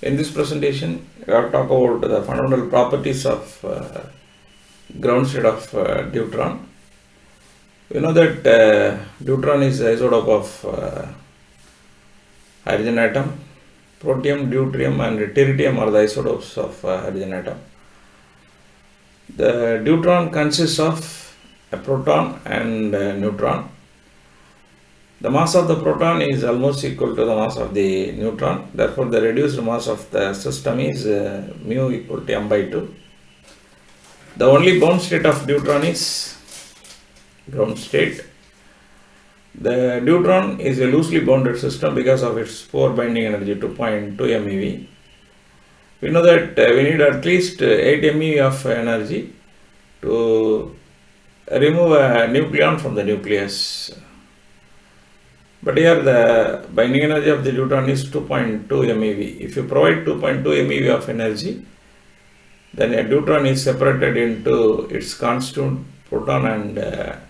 In this presentation, we have to talk about the fundamental properties of ground state of Deuteron. We know that Deuteron is the isotope of hydrogen atom. Protium, deuterium and tritium are the isotopes of hydrogen atom. The Deuteron consists of a proton and a neutron. The mass of the proton is almost equal to the mass of the neutron. Therefore, the reduced mass of the system is mu equal to m by 2. The only bound state of Deuteron is ground state. The Deuteron is a loosely bounded system because of its poor binding energy, 2.2 MeV. We know that we need at least 8 MeV of energy to remove a nucleon from the nucleus. But here the binding energy of the Deuteron is 2.2 MeV. If you provide 2.2 MeV of energy, then a Deuteron is separated into its constituent proton and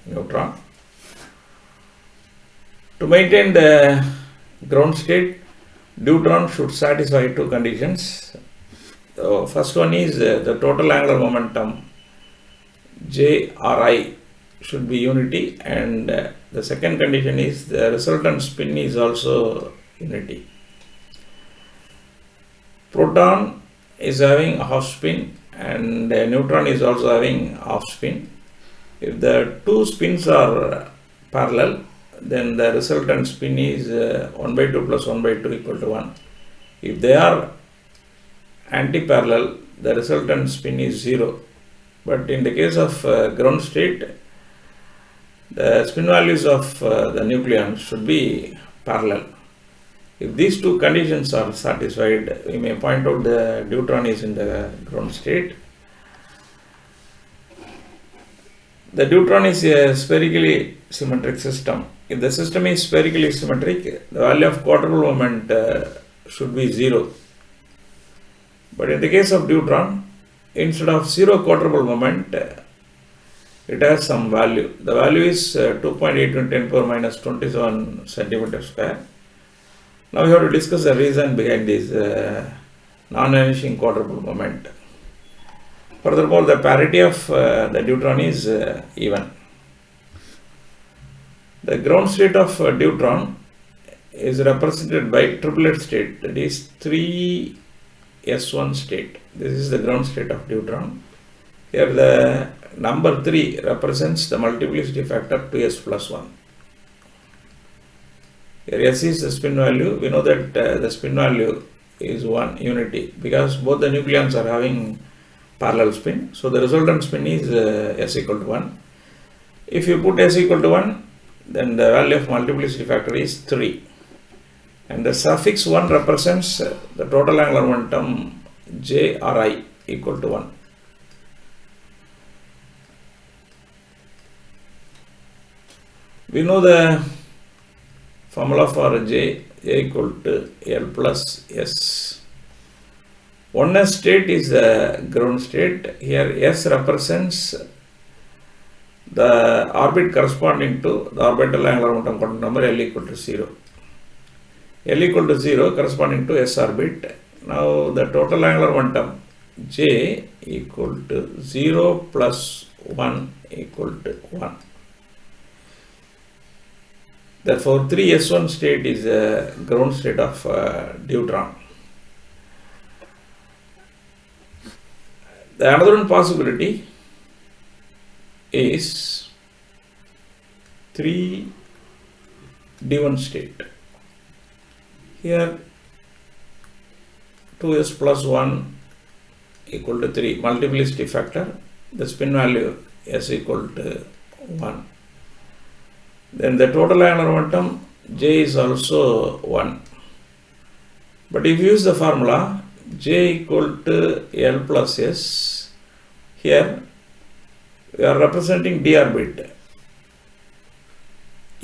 neutron. To maintain the ground state, Deuteron should satisfy two conditions. The first one is the total angular momentum J/I should be unity, and the second condition is the resultant spin is also unity. Proton is having half spin and neutron is also having half spin. If the two spins are parallel, then the resultant spin is 1 by 2 plus 1 by 2 equal to 1. If they are anti-parallel, the resultant spin is 0. But in the case of ground state, the spin values of the nucleon should be parallel. If these two conditions are satisfied, we may point out the Deuteron is in the ground state. The Deuteron is a spherically symmetric system. If the system is spherically symmetric, the value of quadrupole moment should be 0. But in the case of Deuteron, instead of 0 quadrupole moment, it has some value. The value is 2.8 into 10 power minus 27 centimeter square. Now we have to discuss the reason behind this non-vanishing quadrupole moment. Furthermore, the parity of the Deuteron is even. The ground state of Deuteron is represented by triplet state, that is 3s1 state. This is the ground state of Deuteron. Here the number 3 represents the multiplicity factor 2s plus 1. Here s is the spin value. We know that the spin value is 1 unity because both the nucleons are having parallel spin. So the resultant spin is s equal to 1. If you put s equal to 1, then the value of multiplicity factor is 3. And the suffix 1 represents the total angular momentum J/I equal to 1. We know the formula for J equal to L plus S. 1s state is the ground state. Here S represents the orbit corresponding to the orbital angular momentum quantum number L equal to 0. L equal to 0 corresponding to S orbit. Now the total angular momentum J equal to 0 plus 1 equal to 1. Therefore, 3s1 state is a ground state of Deuteron. The another one possibility is 3d1 state. Here 2s plus 1 equal to 3, multiplicity factor, the spin value s equal to 1. Then the total angular momentum J is also 1. But if you use the formula J equal to L plus S, here we are representing d orbit.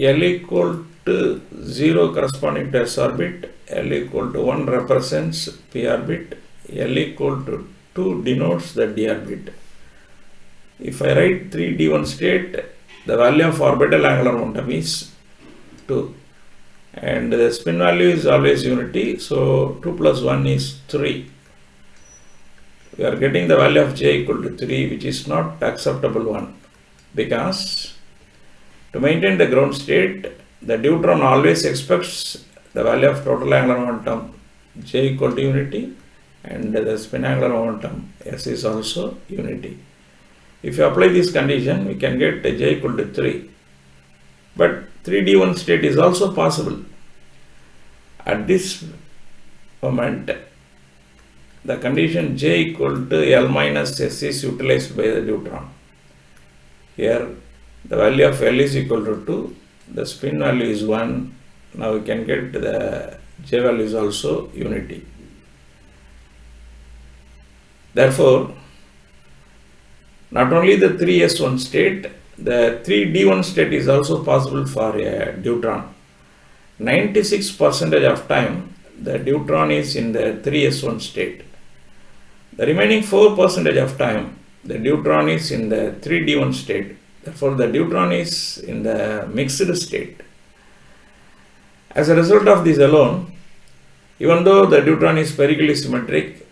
L equal to 0 corresponding to S orbit, L equal to 1 represents p orbit, L equal to 2 denotes the d orbit. If I write 3d1 state, the value of orbital angular momentum is 2 and the spin value is always unity, so 2 plus 1 is 3. We are getting the value of j equal to 3, which is not acceptable one, because to maintain the ground state, the Deuteron always expects the value of total angular momentum j equal to unity, and the spin angular momentum s is also unity. If you apply this condition, we can get j equal to 3. But 3D1 state is also possible. At this moment, the condition j equal to L minus S is utilized by the Deuteron. Here, the value of L is equal to 2, the spin value is 1. Now we can get the j value is also unity. Therefore, not only the 3s1 state, the 3d1 state is also possible for a Deuteron. 96% of time, the Deuteron is in the 3s1 state. The remaining 4% of time, the Deuteron is in the 3d1 state. Therefore, the Deuteron is in the mixed state. As a result of this alone, even though the Deuteron is spherically symmetric,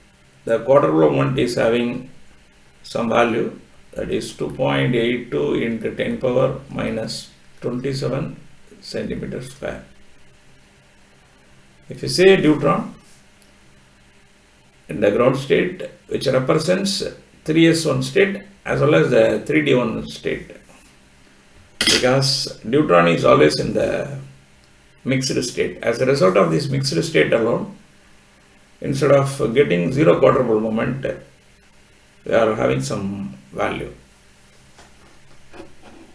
the quarter moment is having some value, that is 2.82 into 10 power minus 27 centimeter square. If you say Deuteron in the ground state, which represents 3s1 state as well as the 3d1 state, because Deuteron is always in the mixed state. As a result of this mixed state alone, instead of getting zero quarter pole moment, we are having some value.